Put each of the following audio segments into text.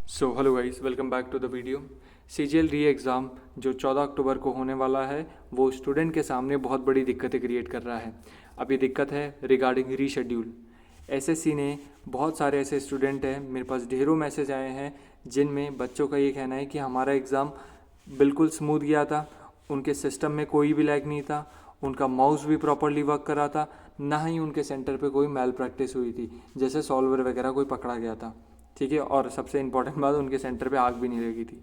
So hello guys, welcome back to the video. CGL re exam जो 14 अक्टूबर को होने वाला है वो स्टूडेंट के सामने बहुत बड़ी दिक्कतें क्रिएट कर रहा है। अब ये दिक्कत है रिगार्डिंग रीशेड्यूल। एसएससी ने बहुत सारे ऐसे स्टूडेंट हैं, मेरे पास ढेरों मैसेज आए हैं जिनमें बच्चों का ये कहना है कि हमारा एग्ज़ाम बिल्कुल स्मूथ गया था, उनके सिस्टम में कोई भी लैग नहीं था, उनका माउस भी प्रॉपरली वर्क कर रहा था, ना ही उनके सेंटर पे कोई मैल प्रैक्टिस हुई थी जैसे सॉल्वर वगैरह कोई पकड़ा गया था। ठीक है, और सबसे इम्पॉर्टेंट बात, उनके सेंटर पे आग भी नहीं लगी थी।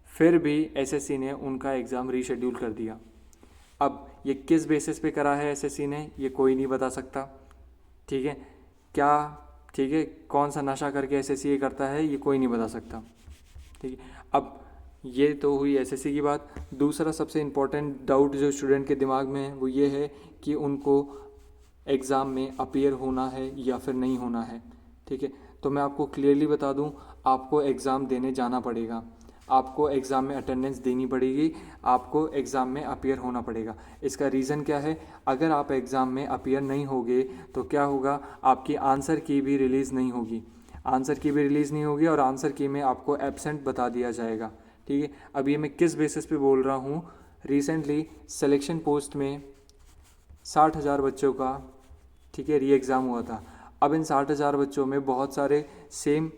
फिर भी एसएससी ने उनका एग्ज़ाम रीशेड्यूल कर दिया। अब ये किस बेसिस पे करा है एसएससी ने, ये कोई नहीं बता सकता। ठीक है, क्या ठीक है, कौन सा नशा करके एसएससी ये करता है ये कोई नहीं बता सकता। ठीक है, अब ये तो हुई एसएससी की बात। दूसरा सबसे इम्पोर्टेंट डाउट जो स्टूडेंट के दिमाग में है वो ये है कि उनको एग्ज़ाम में अपीयर होना है या फिर नहीं होना है। ठीक है, तो मैं आपको क्लियरली बता दूं, आपको एग्ज़ाम देने जाना पड़ेगा, आपको एग्ज़ाम में अटेंडेंस देनी पड़ेगी, आपको एग्ज़ाम में अपीयर होना पड़ेगा। इसका रीज़न क्या है? अगर आप एग्ज़ाम में अपीयर नहीं होगे तो क्या होगा, आपकी आंसर की भी रिलीज़ नहीं होगी, आंसर की भी रिलीज़ नहीं होगी और आंसर की में आपको एब्सेंट बता दिया जाएगा। ठीक है, अब ये मैं किस बेसिस पे बोल रहा हूँ, रिसेंटली सिलेक्शन पोस्ट में 60,000 बच्चों का, ठीक है, री एग्ज़ाम हुआ था। अब इन 60,000 बच्चों में बहुत सारे सेम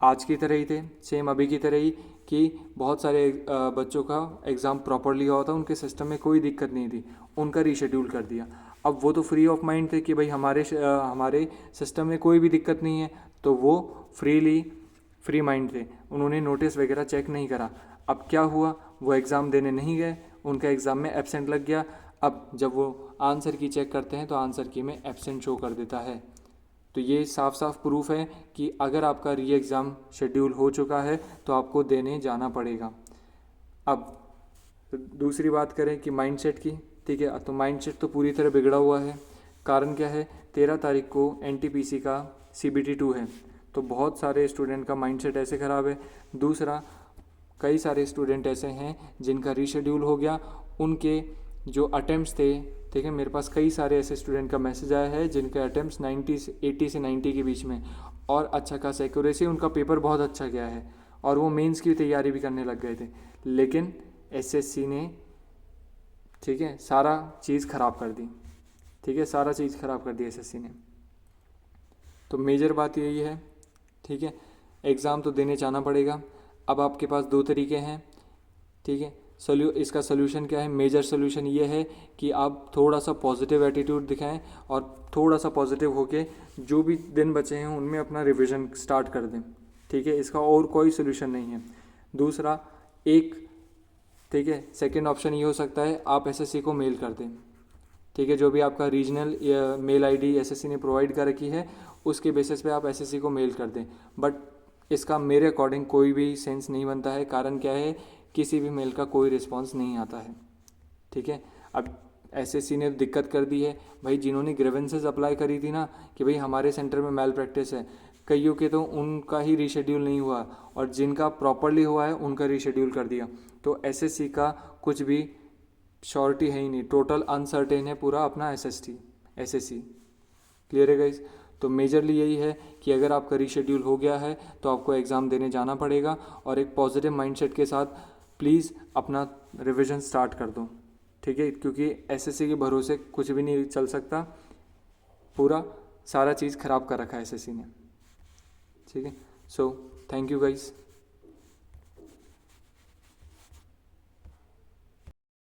आज की तरह ही थे, सेम अभी की तरह ही, कि बहुत सारे बच्चों का एग्ज़ाम प्रॉपरली हुआ था, उनके सिस्टम में कोई दिक्कत नहीं थी, उनका रीशेड्यूल कर दिया। अब वो तो फ्री ऑफ माइंड थे कि भाई हमारे सिस्टम में कोई भी दिक्कत नहीं है, तो वो फ्री माइंड थे, उन्होंने नोटिस वगैरह चेक नहीं करा। अब क्या हुआ, वो एग्ज़ाम देने नहीं गए, उनका एग्ज़ाम में एब्सेंट लग गया। अब जब वो आंसर की चेक करते हैं तो आंसर की में एब्सेंट शो कर देता है। तो ये साफ साफ प्रूफ है कि अगर आपका री एग्ज़ाम शेड्यूल हो चुका है तो आपको देने जाना पड़ेगा। अब दूसरी बात करें कि माइंडसेट की, ठीक है, तो माइंडसेट तो पूरी तरह बिगड़ा हुआ है। कारण क्या है, 13 तारीख को एनटीपीसी का CBT 2 है, तो बहुत सारे स्टूडेंट का माइंडसेट ऐसे ख़राब है। दूसरा, कई सारे स्टूडेंट ऐसे हैं जिनका रीशेड्यूल हो गया, उनके जो अटेम्प्ट्स थे, ठीक है, मेरे पास कई सारे ऐसे स्टूडेंट का मैसेज आया है जिनके अटेम्प्ट्स 80 से 90 के बीच में, और अच्छा खासा एक्यूरेसी, उनका पेपर बहुत अच्छा गया है और वो मेंस की तैयारी भी करने लग गए थे, लेकिन एसएससी ने, ठीक है, सारा चीज़ ख़राब कर दी। ठीक है, सारा चीज़ ख़राब कर दी एसएससी ने। तो मेजर बात यही है, ठीक है, एग्ज़ाम तो देने जाना पड़ेगा। अब आपके पास दो तरीके हैं, ठीक है। इसका सोल्यूशन क्या है? मेजर सोल्यूशन ये है कि आप थोड़ा सा पॉजिटिव एटीट्यूड दिखाएं और थोड़ा सा पॉजिटिव होके जो भी दिन बचे हैं उनमें अपना रिवीजन स्टार्ट कर दें। ठीक है, इसका और कोई सोल्यूशन नहीं है। दूसरा, एक, ठीक है, सेकंड ऑप्शन ये हो सकता है आप एसएससी को मेल कर दें। ठीक है, जो भी आपका रीजनल मेल आईडी एसएससी ने प्रोवाइड कर रखी है उसके बेसिस पे आप एसएससी को मेल कर दें। बट इसका मेरे अकॉर्डिंग कोई भी सेंस नहीं बनता है। कारण क्या है, किसी भी मेल का कोई रिस्पांस नहीं आता है। ठीक है, अब एसएससी ने दिक्कत कर दी है भाई, जिन्होंने ग्रीवेंसेस अप्लाई करी थी ना कि भाई हमारे सेंटर में मैल प्रैक्टिस है, कईयों के तो उनका ही रीशेड्यूल नहीं हुआ और जिनका प्रॉपरली हुआ है उनका रीशेड्यूल कर दिया। तो एसएससी का कुछ भी श्योरिटी है ही नहीं, टोटल अनसर्टेन है पूरा अपना एसएससी। क्लियर है गाइस? तो मेजरली यही है कि अगर आपका रीशेड्यूल हो गया है तो आपको एग्ज़ाम देने जाना पड़ेगा और एक पॉजिटिव माइंडसेट के साथ प्लीज़ अपना रिवीजन स्टार्ट कर दो। ठीक है, क्योंकि एसएससी के भरोसे कुछ भी नहीं चल सकता, पूरा सारा चीज़ ख़राब कर रखा है एसएससी ने। ठीक है, सो थैंक यू गाइस।